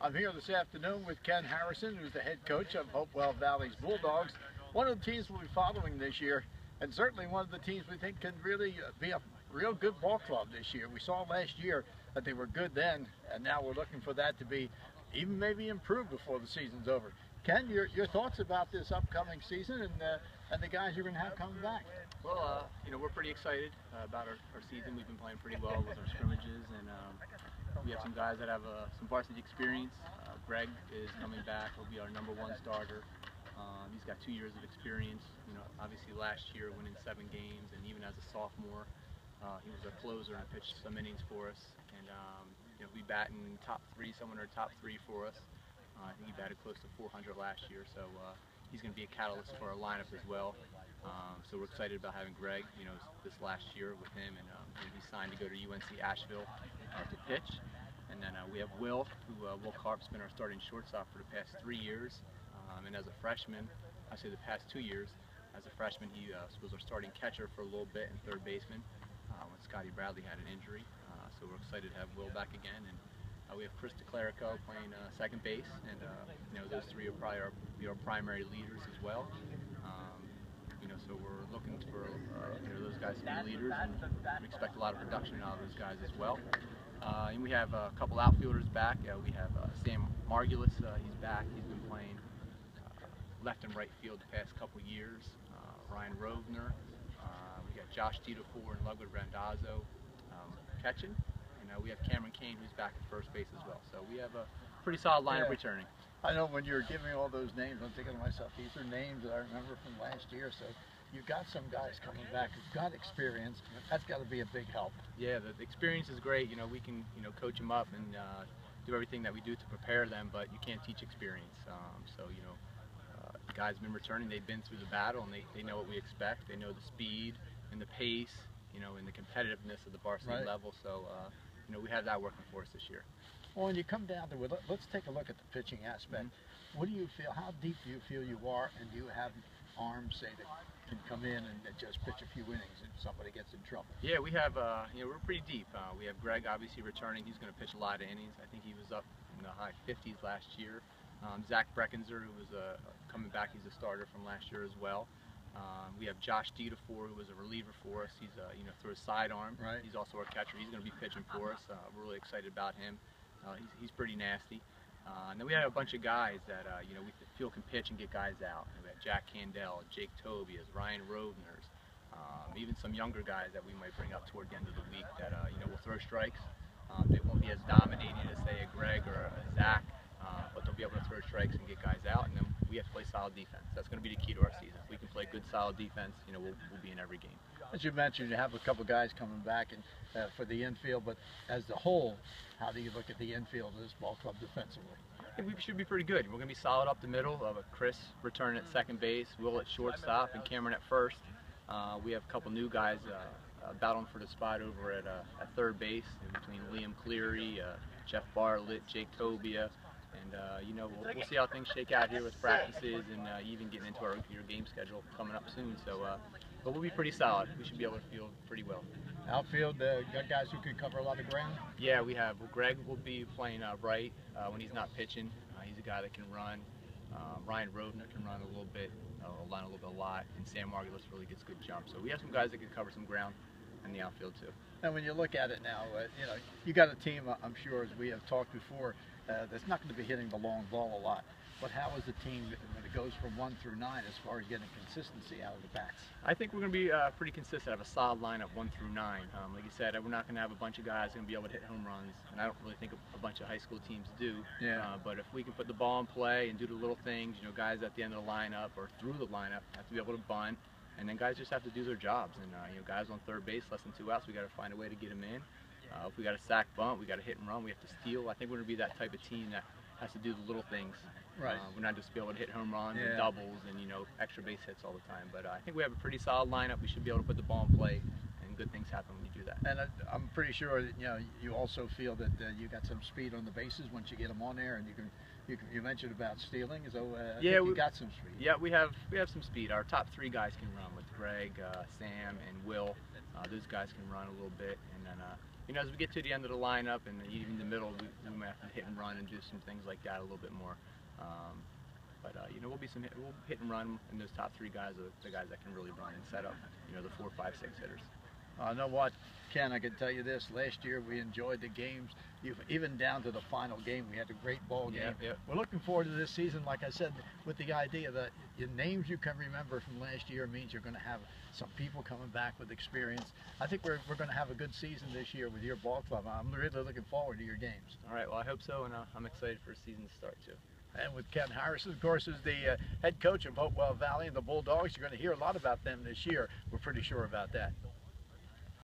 I'm here this afternoon with Ken Harrison, who's the head coach of Hopewell Valley's Bulldogs, one of the teams we'll be following this year, and certainly one of the teams we think can really be a real good ball club this year. We saw last year that they were good then, and now we're looking for that to be even maybe improved before the season's over. Ken, your thoughts about this upcoming season and the guys you're going to have coming back? Well, we're pretty excited about our season. We've been playing pretty well with our scrimmages, and we have some guys that have some varsity experience. Greg is coming back. He'll be our #1 starter. He's got 2 years of experience. Obviously last year winning 7 games, and even as a sophomore, he was a closer and pitched some innings for us. And we batting top 3, someone in our top 3 for us. I think he batted close to 400 last year, so he's going to be a catalyst for our lineup as well. So we're excited about having Greg, this last year with him, and he's signed to go to UNC Asheville to pitch. And then we have Will Carp's been our starting shortstop for the past 3 years, and as a freshman, I say the past 2 years, as a freshman he was our starting catcher for a little bit and third baseman when Scotty Bradley had an injury. So we're excited to have Will back again. And we have Chris DeClerico playing second base, and those 3 are probably our primary leaders as well. So we're looking for those guys to be leaders, and we expect a lot of production out of those guys as well. And we have a couple outfielders back. We have Sam Margulis, he's back. He's been playing left and right field the past couple years. Ryan Rovner. We got Josh Titofor and Ludwig Randazzo catching. We have Cameron Kane, who's back at first base as well. So we have a pretty solid lineup returning. I know when you're giving all those names, I'm thinking to myself, these are names that I remember from last year. So you've got some guys coming back who've got experience. That's got to be a big help. Yeah, the experience is great. We can coach them up and do everything that we do to prepare them, but you can't teach experience. The guys have been returning. They've been through the battle, and they know what we expect. They know the speed and the pace, and the competitiveness of the varsity level. So we have that working for us this year. Well, when you come down to it, let's take a look at the pitching aspect. What do you feel? How deep do you feel you are, and do you have arms, say, that can come in and just pitch a few innings if somebody gets in trouble? Yeah, we have. We're pretty deep. We have Greg obviously returning. He's going to pitch a lot of innings. I think he was up in the high 50s last year. Zach Breckenzer, who was coming back, he's a starter from last year as well. We have Josh Titofor, who was a reliever for us. He's through his sidearm. He's also our catcher. He's going to be pitching for us. We're really excited about him. He's pretty nasty. And then we have a bunch of guys that we feel can pitch and get guys out. We have Jack Candell, Jake Tobias, Ryan Rovners, even some younger guys that we might bring up toward the end of the week that will throw strikes. They won't be as dominating as, say, a Greg or a Zach, but they'll be able to throw strikes and get guys out. And then we have to play solid defense. That's going to be the key to our season. If we can play good, solid defense, we'll be in every game. As you mentioned, you have a couple guys coming back and for the infield, but as a whole, how do you look at the infield of this ball club defensively? I think we should be pretty good. We're going to be solid up the middle. Chris returning at second base, Will at shortstop, and Cameron at first. We have a couple new guys battling for the spot over at third base between Liam Cleary, Jeff Bartlett, Jake Tobia. And we'll see how things shake out here with practices and even getting into your game schedule coming up soon. So, but we'll be pretty solid. We should be able to field pretty well. Outfield, got guys who can cover a lot of ground? Yeah, we have. Well, Greg will be playing right when he's not pitching. He's a guy that can run. Ryan Rovner can run a little bit, line a little bit a lot, and Sam Margulis really gets good jumps. So we have some guys that can cover some ground in the outfield too. And when you look at it now, you got a team, I'm sure, as we have talked before, that's not going to be hitting the long ball a lot. But how is the team when it goes from 1 through 9 as far as getting consistency out of the bats? I think we're going to be pretty consistent. Have a solid lineup 1 through 9. Like you said, we're not going to have a bunch of guys going to be able to hit home runs, and I don't really think a bunch of high school teams do. But if we can put the ball in play and do the little things, guys at the end of the lineup or through the lineup have to be able to bunt, and then guys just have to do their jobs. And guys on third base, less than 2 outs, we got to find a way to get them in. If we got a sack bunt, we got to hit and run. We have to steal. I think we're going to be that type of team that has to do the little things. We're not just be able to hit home runs and doubles and extra base hits all the time. But I think we have a pretty solid lineup. We should be able to put the ball in play, and good things happen when you do that. And I'm pretty sure that you also feel that you got some speed on the bases once you get them on there, and you mentioned about stealing, so you got some speed. Yeah, we have some speed. Our top 3 guys can run with Greg, Sam, and Will. Those guys can run a little bit, and then you know, as we get to the end of the lineup and even the middle, we might have to hit and run and do some things like that a little bit more. You know, we'll hit and run, and those top 3 guys are the guys that can really run and set up, you know, the 4, 5, 6 hitters. I know what, Ken, I can tell you this, last year we enjoyed the games, even down to the final game. We had a great ball game. Yep. We're looking forward to this season, like I said, with the idea that the names you can remember from last year means you're going to have some people coming back with experience. I think we're going to have a good season this year with your ball club. I'm really looking forward to your games. All right, well, I hope so, and I'm excited for the season to start, too. And with Ken Harrison, of course, is the head coach of Hopewell Valley and the Bulldogs. You're going to hear a lot about them this year. We're pretty sure about that.